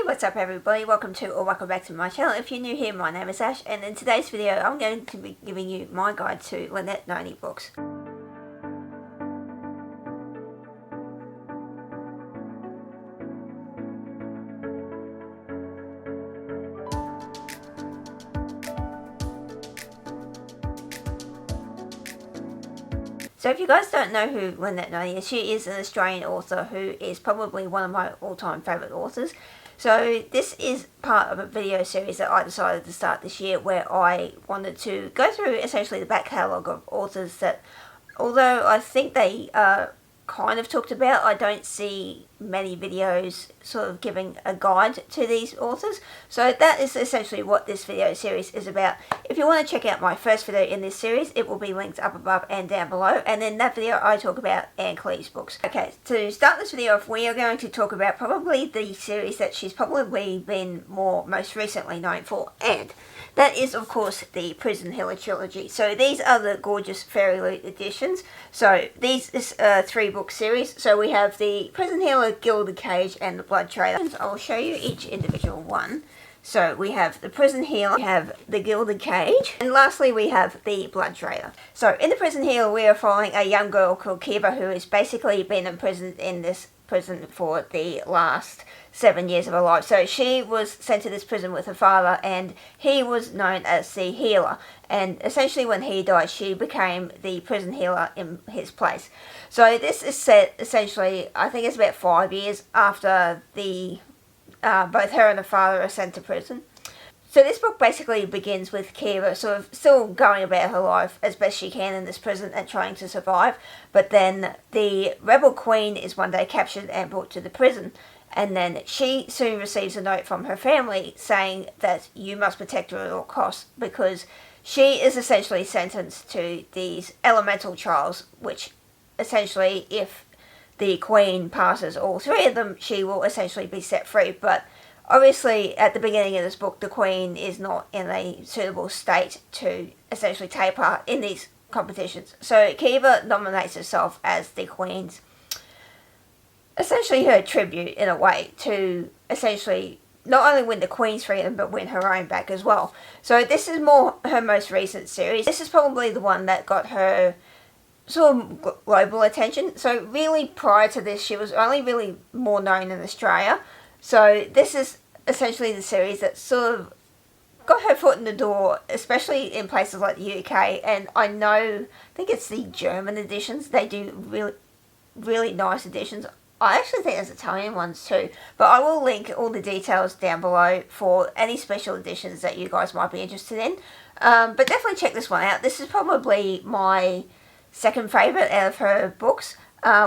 what's up everybody, welcome to or welcome back to my channel. If you're new here, my name is Ash, and in today's video I'm going to be giving you my guide to Lynette noni books. So if you guys don't know who Lynette Noni is, she is an Australian author who is probably one of my all-time favourite authors. So this is part of a video series that I decided to start this year, where I wanted to go through essentially the back catalogue of authors that, although I think they are kind of talked about, I don't see many videos sort of giving a guide to these authors. So that is essentially what this video series is about. If you want to check out my first video in this series, it will be linked up above and down below, and in that video I talk about Anne Cleeve's books. Okay, to start this video off, we are going to talk about probably the series that she's probably been most recently known for, and that is of course the Prison Healer trilogy. So these are the gorgeous Fairy Loot editions. So these is a 3-book series. So we have the Prison Healer, Gilded Cage and the Blood Trailer. I will show you each individual one. So we have the Prison Healer, we have the Gilded Cage, and lastly we have the Blood Trailer. So in the Prison Healer we are following a young girl called Kiva, who has basically been imprisoned in this prison for the last 7 years of her life. So she was sent to this prison with her father, and he was known as the healer, and essentially when he died she became the prison healer in his place. So this is set essentially, I think it's about 5 years after the both her and her father are sent to prison. So this book basically begins with Kiva sort of still going about her life as best she can in this prison and trying to survive, but then the rebel queen is one day captured and brought to the prison, and then she soon receives a note from her family saying that you must protect her at all costs, because she is essentially sentenced to these elemental trials, which essentially if the queen passes all 3 of them, she will essentially be set free. But obviously at the beginning of this book the queen is not in a suitable state to essentially take part in these competitions. So Kiva nominates herself as the queen's, essentially her tribute in a way, to essentially not only win the queen's freedom but win her own back as well. So this is more her most recent series. This is probably the one that got her sort of global attention. So really prior to this she was only really more known in Australia. So this is essentially the series that sort of got her foot in the door, especially in places like the UK, and I think it's the German editions, they do really nice editions. I actually think there's Italian ones too, but I will link all the details down below for any special editions that you guys might be interested in. But definitely check this one out. This is probably my second favourite out of her books.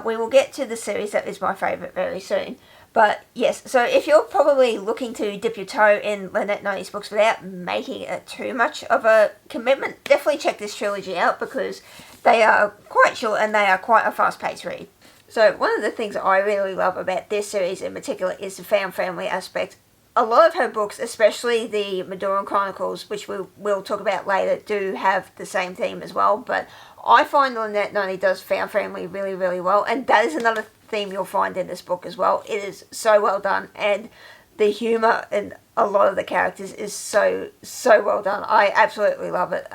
We will get to the series that is my favourite very soon. But yes, so if you're probably looking to dip your toe in Lynette Noni's books without making it too much of a commitment, definitely check this trilogy out, because they are quite short and they are quite a fast-paced read. So one of the things that I really love about this series in particular is the found family aspect. A lot of her books, especially the Medoran Chronicles, which we'll talk about later, do have the same theme as well. But I find Lynette Noni does found family really well, and that is another theme you'll find in this book as well. It is so well done, and the humour in a lot of the characters is so well done. I absolutely love it.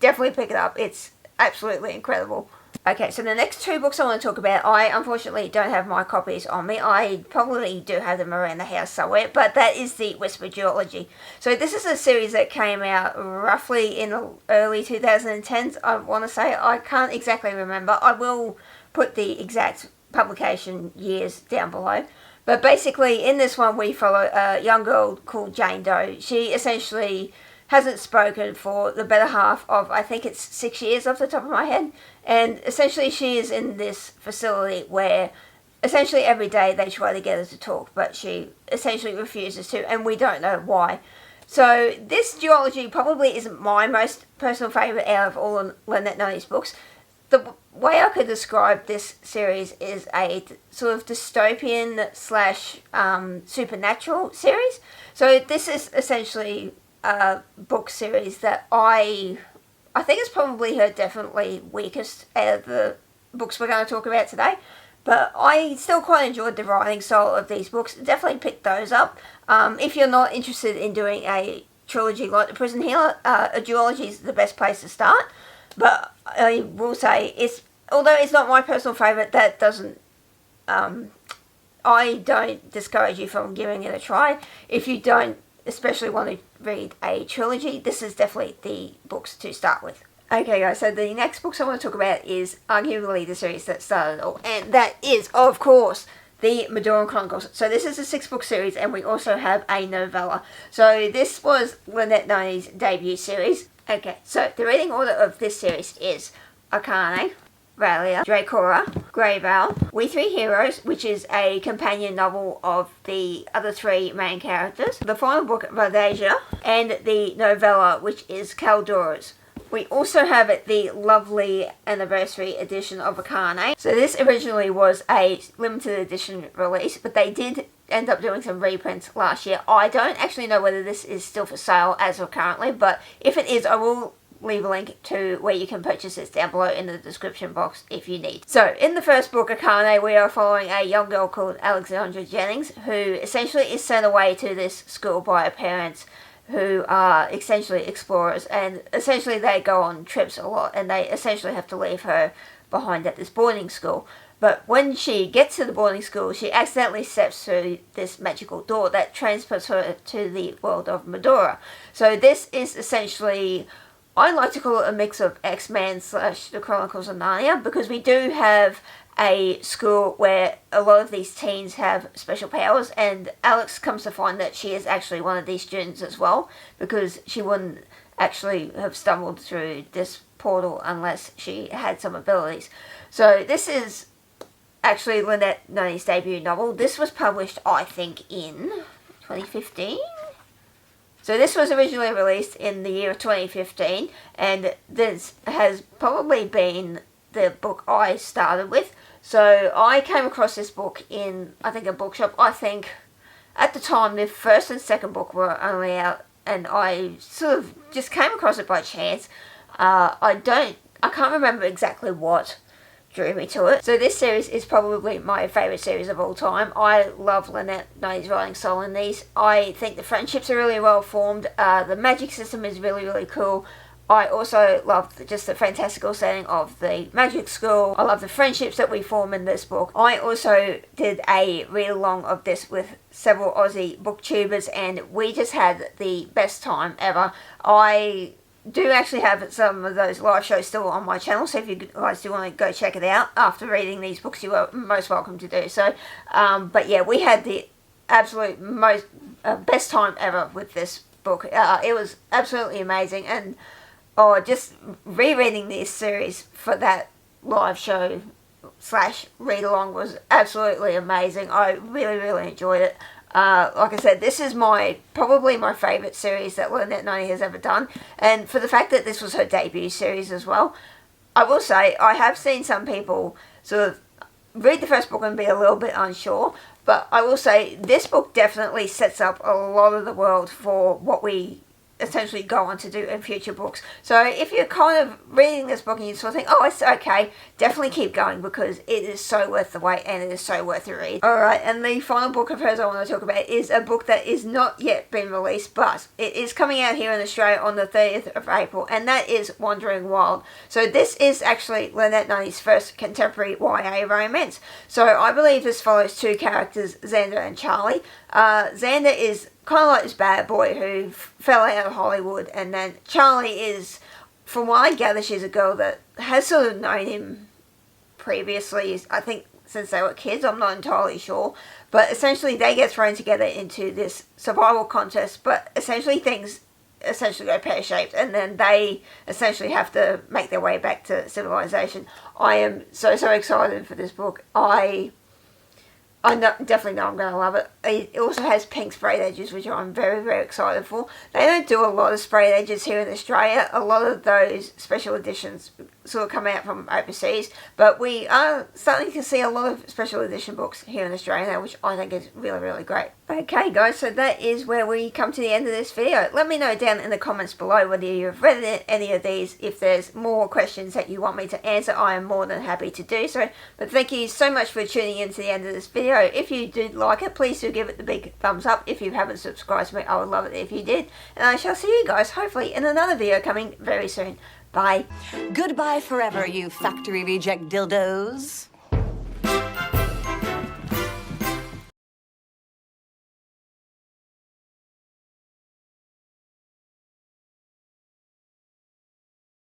Definitely pick it up. It's absolutely incredible. Okay, so the next 2 books I want to talk about, I unfortunately don't have my copies on me. I probably do have them around the house somewhere, but that is the Whisper Duology. So this is a series that came out roughly in the early 2010s, I want to say. I can't exactly remember. I will put the exact publication years down below. But basically in this one we follow a young girl called Jane Doe. She essentially hasn't spoken for the better half of, I think it's 6 years off the top of my head, and essentially she is in this facility where essentially every day they try to get her to talk, but she essentially refuses to, and we don't know why. So this duology probably isn't my most personal favourite out of all of Lynette Noni's books. The way I could describe this series is a sort of dystopian slash supernatural series. So this is essentially a book series that I think is probably her definitely weakest out of the books we're going to talk about today. But I still quite enjoyed the writing style of these books. Definitely pick those up. If you're not interested in doing a trilogy like The Prison Healer, a duology is the best place to start. But I will say, although it's not my personal favourite, that doesn't... I don't discourage you from giving it a try. If you don't especially want to read a trilogy, this is definitely the books to start with. Okay guys, so the next books I want to talk about is arguably the series that started it all, and that is, of course, the Medoran Chronicles. So this is a 6-book series, and we also have a novella. So this was Lynette Noni's debut series. Okay, so the reading order of this series is Arcane, Ralia, Dracora, Greyvale, We Three Heroes, which is a companion novel of the other 3 main characters, the final book, Rhodesia, and the novella, which is Caldoras. We also have the lovely anniversary edition of Arcane. So this originally was a limited edition release, but they did end up doing some reprints last year. I don't actually know whether this is still for sale as of currently, but if it is, I will leave a link to where you can purchase this down below in the description box if you need. So in the first book, Arcane, we are following a young girl called Alexandra Jennings, who essentially is sent away to this school by her parents, who are essentially explorers, and essentially they go on trips a lot, and they essentially have to leave her behind at this boarding school. But when she gets to the boarding school, she accidentally steps through this magical door that transports her to the world of Medora. So this is essentially, I like to call it a mix of X-Men / The Chronicles of Narnia, because we do have a school where a lot of these teens have special powers, and Alex comes to find that she is actually one of these students as well, because she wouldn't actually have stumbled through this portal unless she had some abilities. So this is actually Lynette Noni's debut novel. This was published, I think, in 2015? So this was originally released in the year of 2015, and this has probably been the book I started with. So I came across this book in, I think, a bookshop. I think at the time the first and second book were only out, and I sort of just came across it by chance. I can't remember exactly what drew me to it. So this series is probably my favourite series of all time. I love Lynette Noni's writing style in these. I think the friendships are really well formed. The magic system is really, really cool. I also love just the fantastical setting of the magic school. I love the friendships that we form in this book. I also did a read-along of this with several Aussie booktubers, and we just had the best time ever. I do actually have some of those live shows still on my channel, so if you guys do want to go check it out after reading these books, you are most welcome to do so. But yeah, we had the absolute most best time ever with this book. It was absolutely amazing, and just rereading this series for that live show / read along was absolutely amazing. I really, really enjoyed it. Like I said, this is probably my favourite series that Lynette Noni has ever done, and for the fact that this was her debut series as well. I will say, I have seen some people sort of read the first book and be a little bit unsure, but I will say this book definitely sets up a lot of the world for what we essentially go on to do in future books. So if you're kind of reading this book and you sort of think, oh, it's okay, definitely keep going, because it is so worth the wait and it is so worth the read. Alright, and the final book of hers I want to talk about is a book that is not yet been released, but it is coming out here in Australia on the 30th of April, and that is Wandering Wild. So this is actually Lynette Noni's first contemporary YA romance. So I believe this follows 2 characters, Xander and Charlie. Xander is kind of like this bad boy who fell out of Hollywood, and then Charlie is, from what I gather, she's a girl that has sort of known him previously, I think since they were kids, I'm not entirely sure, but essentially they get thrown together into this survival contest, but essentially things go pear-shaped, and then they essentially have to make their way back to civilization. I am so excited for this book. I definitely know I'm going to love it. It also has pink sprayed edges, which I'm very, very excited for. They don't do a lot of sprayed edges here in Australia. A lot of those special editions sort of come out from overseas, but we are starting to see a lot of special edition books here in Australia now, which I think is really, really great. Okay guys, so that is where we come to the end of this video. Let me know down in the comments below whether you've read any of these. If there's more questions that you want me to answer, I am more than happy to do so. But thank you so much for tuning in to the end of this video. If you did like it, please do give it the big thumbs up. If you haven't subscribed to me, I would love it if you did. And I shall see you guys hopefully in another video coming very soon. Bye. Goodbye forever, you factory reject dildos.